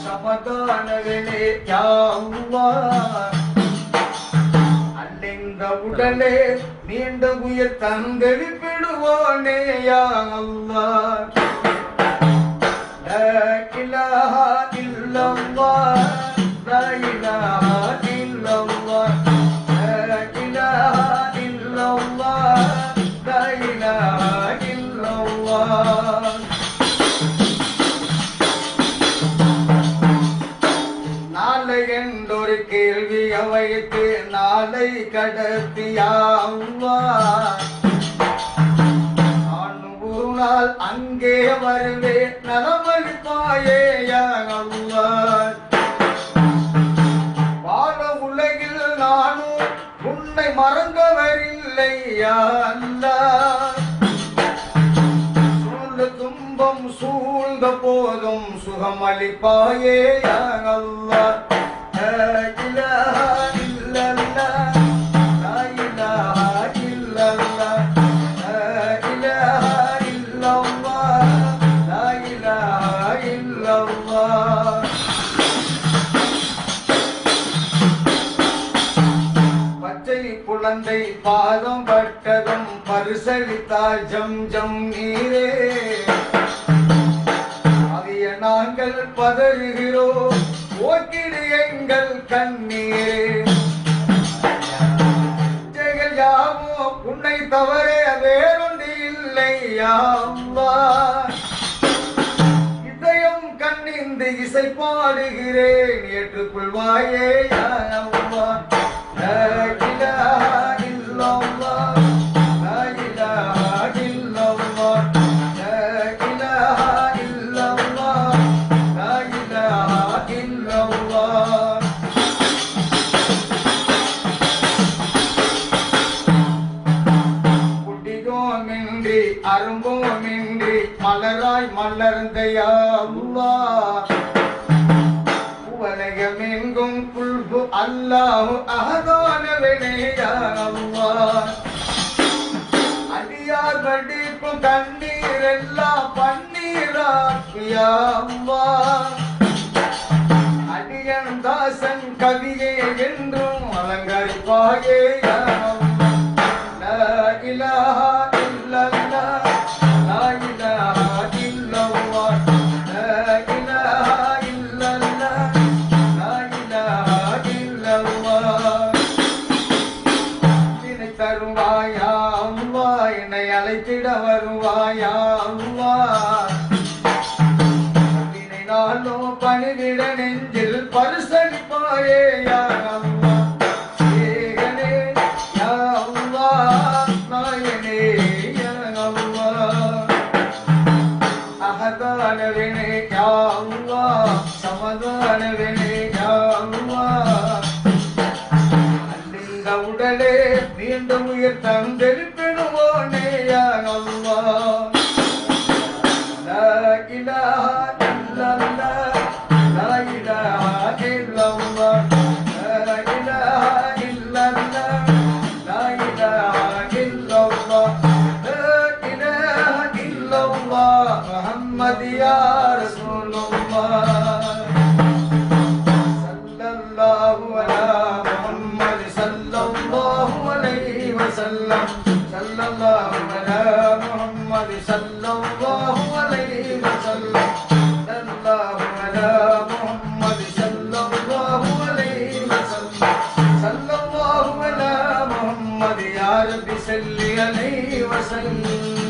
சமதானவனே யா அல்லாஹ், அன்னைந்த உடலே நீண்ட உயிர் தந்தெழுப்பிடுவோனே யா அல்லாஹ். லா இலாஹா இல்லல்லாஹ், லா இலாஹா இல்லல்லாஹ், லா இலாஹா இல்லல்லாஹ், லா இலாஹா இல்லல்லாஹ். நாளை என்றொரு கேள்வி அவைக்கு நாளை கடத்தியா அல்லாஹ், நான் ஒரு நாள் அங்கே வருவேன் நலமளிப்பாயே யா அல்லாஹ். வாழ உலகில் நானும் உன்னை மறந்தவரில்லை யா அல்லாஹ். சூழ்ந்த துன்பம் சூழ்ந்த போதும் சுகம் அளிப்பாயே யா அல்லாஹ். லா இலாஹா இல்லல்லாஹ், லா இலாஹா இல்லல்லாஹ், லா இலாஹா இல்லல்லாஹ், லா இலாஹா இல்லல்லாஹ். பச்சை குழந்தை பாதம் பட்டதும் பரிசளித்தால் ஜம் ஜம் நீரே, அதைய நாங்கள் பதறுகிறோம் ஓக்கிடு எங்கள் கண்ணீரே. இச்சைகள் யாவோ உன்னை தவறே வேறொன்று இல்லை யா அல்லாஹ். இதயம் கண்ணிந்து இசை பாடுகிறேன் ஏற்றுக்கொள்வாயே யா அல்லாஹ். லா இலாஹா இல்லல்லாஹ், லா இலாஹா இல்லல்லாஹ், லா இலாஹா இல்லல்லாஹ், லா இலாஹா இல்லல்லாஹ். குடியோமின்றி அரும்போமின்றி மலராய் மலர்ந்த யா அல்லாஹ். உலகமெங்கும் குல்பு அல்லாஹு அஹதானவனே யா அல்லாஹ். அடியார் நடிப்பும் கண்ணீர் எல்லாம் பன்னீராக்கு யா அல்லாஹ். அடியன் தாசன் கவியே என்றும் அலங்கரிப்பாயே யா அல்லாஹ். லா இலாஹா இல்லல்லாஹ், லா இலாஹா இல்லல்லாஹ், லா இலாஹா இல்லல்லாஹ், லா இலாஹா இல்லல்லாஹ். என்னை தருவாயா அல்லாஹ், என்னை அழைத்திட வருவாயா அல்லாஹ். என்னை நாளும் பணிவிட நெஞ்சில் பரிசளிப்பாயே யா அல்லாஹ். ஏகனே யா அல்லாஹ், நாயனே யா அல்லாஹ். அஹதானவனே யா அல்லாஹ், சமதானவனே யா அல்லாஹ். அன்னைந்த உடலே நீண்ட உயிர் தந்தெழுப்பிடுவோனே யா அல்லாஹ். லா இலாஹா இல்லல்லாஹ், லா இலாஹா இல்லல்லாஹ், லா இலாஹா இல்லல்லாஹ், லா இலாஹா இல்லல்லாஹ், லா இலாஹா இல்லல்லாஹ், முஹம்மது யா ரசூலுல்லாஹ். ஸல்லல்லாஹு அலா முஹம்மது ஸல்லல்லாஹு அலைஹி வஸல்லம், ஸல்லல்லாஹு அலா முஹம்மது ஸல்லல்லாஹு அலைஹி வஸல்லம், ஸல்லல்லாஹு அலா முஹம்மது ஸல்லல்லாஹு அலைஹி வஸல்லம், ஸல்லல்லாஹு அலா முஹம்மது யா ரப்பி ஸல்லி அலைஹி வஸல்லம்.